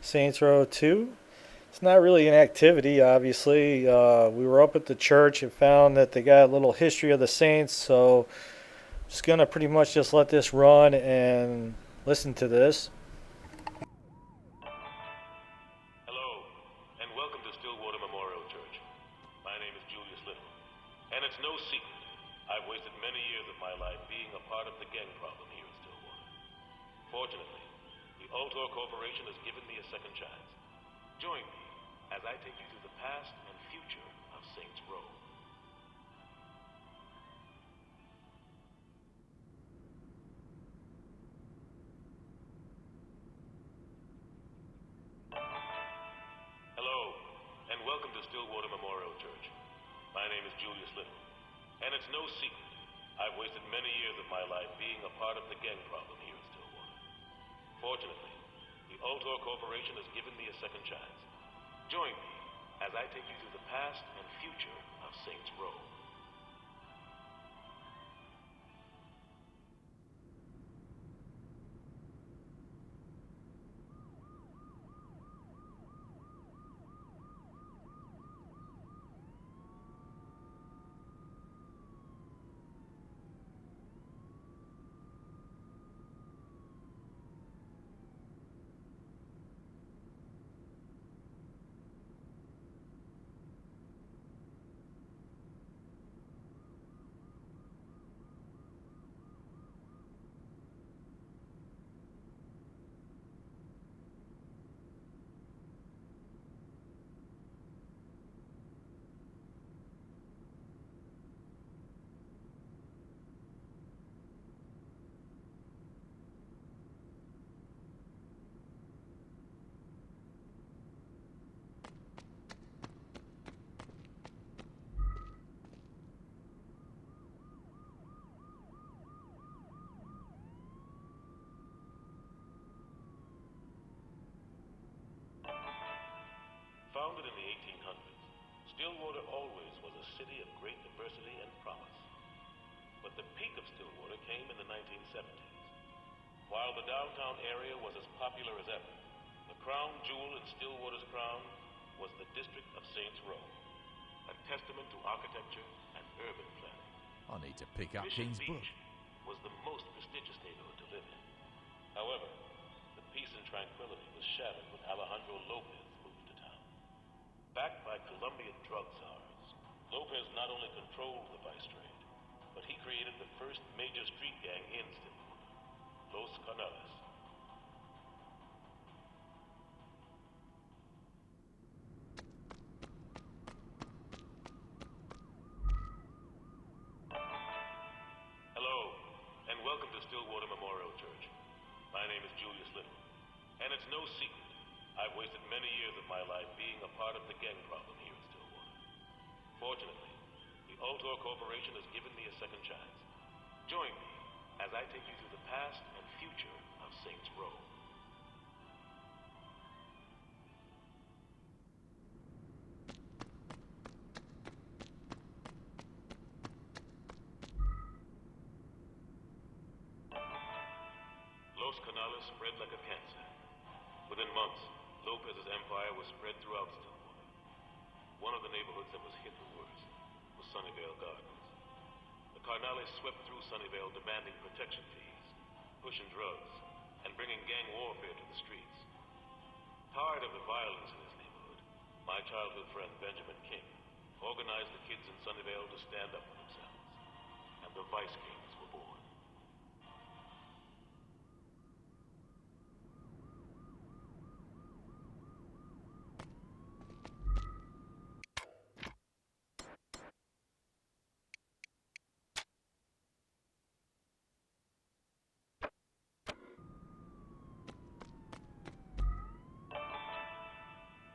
Saints Row 2. It's not really an activity, obviously. We were up at the church and found that they got a little history of the Saints, so just gonna pretty much just let this run and listen to this. Hello, and welcome to Stillwater Memorial Church. My name is Julius Little, and it's no secret I've wasted many years of my life being a part of the gang problem here in Stillwater. Fortunately, the Ultor Corporation has given me a second chance. Join me as I take you through the past and future of Saints Row. Hello, and welcome to Stillwater Memorial Church. My name is Julius Little, and it's no secret I've wasted many years of my life being a part of the gang problem here in Stillwater. Fortunately, the Ultor Corporation has given me a second chance. Join me as I take you through the past and future of Saints Row. Founded in the 1800s, Stillwater always was a city of great diversity and promise. But the peak of Stillwater came in the 1970s. While the downtown area was as popular as ever, the crown jewel in Stillwater's crown was the district of Saints Row, a testament to architecture and urban planning. I need to pick up Mission King's book. Beach was the most prestigious neighborhood to live in. However, the peace and tranquility was shattered when Alejandro Lopez moved to town. Backed by Colombian drug czars, Lopez not only controlled the vice trade, but he created the first major street gang in Stillwater, Los Canales. Hello, and welcome to Stillwater Memorial Church. My name is Julius Little, and it's no secret I've wasted many years of my life being a part of the gang problem here in Stillwater. Fortunately, the Ultor Corporation has given me a second chance. Join me as I take you through the past and future of Saints Row. Los Canales spread like a cancer. Within months, Lopez's empire was spread throughout Stillwater. One of the neighborhoods that was hit the worst was Sunnyvale Gardens. The Carnales swept through Sunnyvale demanding protection fees, pushing drugs, and bringing gang warfare to the streets. Tired of the violence in his neighborhood, my childhood friend Benjamin King organized the kids in Sunnyvale to stand up for themselves, and the Vice Kings were born.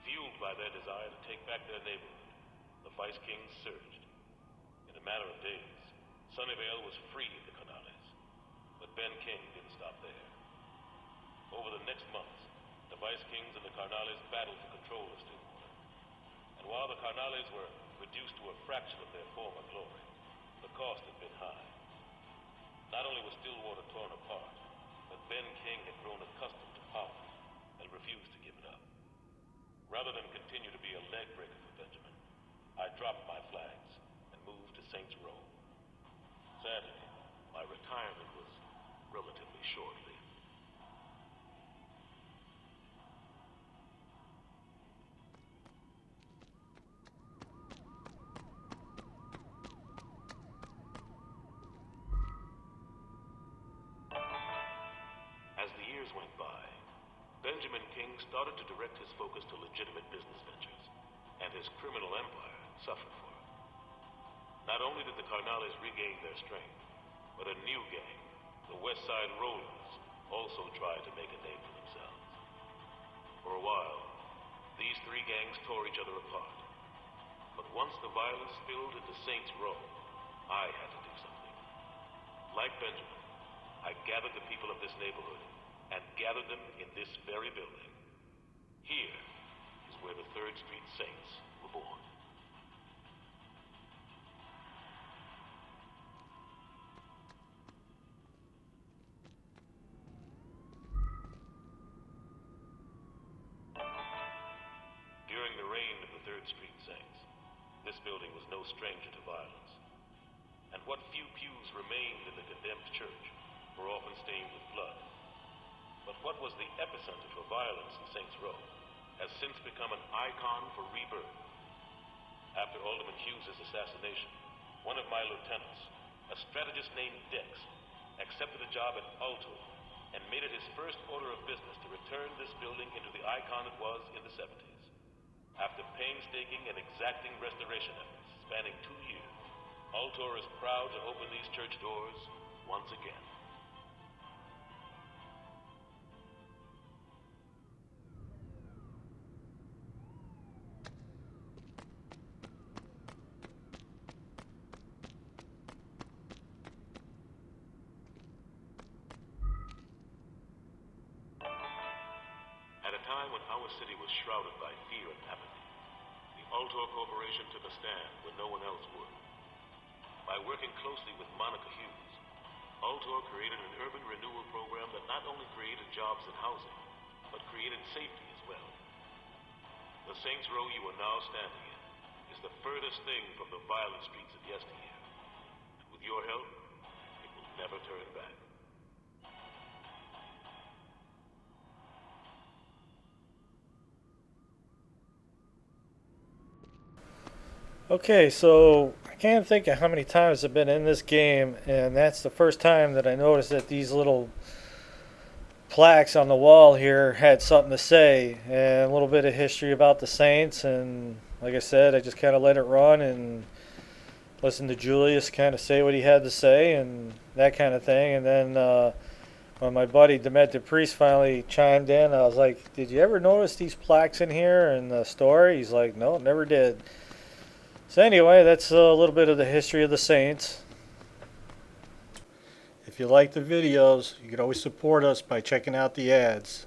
Fueled by their desire to take back their neighborhood, the Vice Kings surged. In a matter of days, Sunnyvale was free of the Canales. But Ben King didn't stop there. Over the next months, the Vice Kings and the Carnales battled for control of Stillwater. And while the Carnales were reduced to a fraction of their former glory, the cost had been high. Not only was Stillwater torn apart, but Ben King had grown accustomed to power and refused to give it up. Rather than continue to be a leg breaker for Benjamin, I dropped my flags and moved to Saints Row. Sadly, my retirement was relatively short-lived. As the years went by, Benjamin King started to direct his focus to legitimate business ventures, and his criminal empire suffered for it. Not only did the Carnales regain their strength, but a new gang, the West Side Rollers, also tried to make a name for themselves. For a while, these three gangs tore each other apart. But once the violence spilled into Saints Row, I had to do something. Like Benjamin, I gathered the people of this neighborhood and gathered them in this very building. Here is where the 3rd Street Saints were born. During the reign of the 3rd Street Saints, this building was no stranger to violence. And what few pews remained in the condemned church were often stained with blood. But what was the epicenter for violence in Saints Row has since become an icon for rebirth. After Alderman Hughes' assassination, one of my lieutenants, a strategist named Dex, accepted a job at Alto and made it his first order of business to return this building into the icon it was in the 70s. After painstaking and exacting restoration efforts spanning 2 years, Altor is proud to open these church doors once again. At a time when our city was shrouded by fear and apathy, the Altor Corporation took a stand when no one else would. By working closely with Monica Hughes, Altor created an urban renewal program that not only created jobs and housing, but created safety as well. The Saints Row you are now standing in is the furthest thing from the violent streets of yesteryear. With your help, it will never turn back. Okay, so I can't think of how many times I've been in this game, and that's the first time that I noticed that these little plaques on the wall here had something to say, and a little bit of history about the Saints. And like I said, I just kind of let it run and listened to Julius kind of say what he had to say and that kind of thing. And then when my buddy Demented Priest finally chimed in, I was like, "Did you ever notice these plaques in here in the story?" He's like, "No, never did." So anyway, that's a little bit of the history of the Saints. If you like the videos, you can always support us by checking out the ads.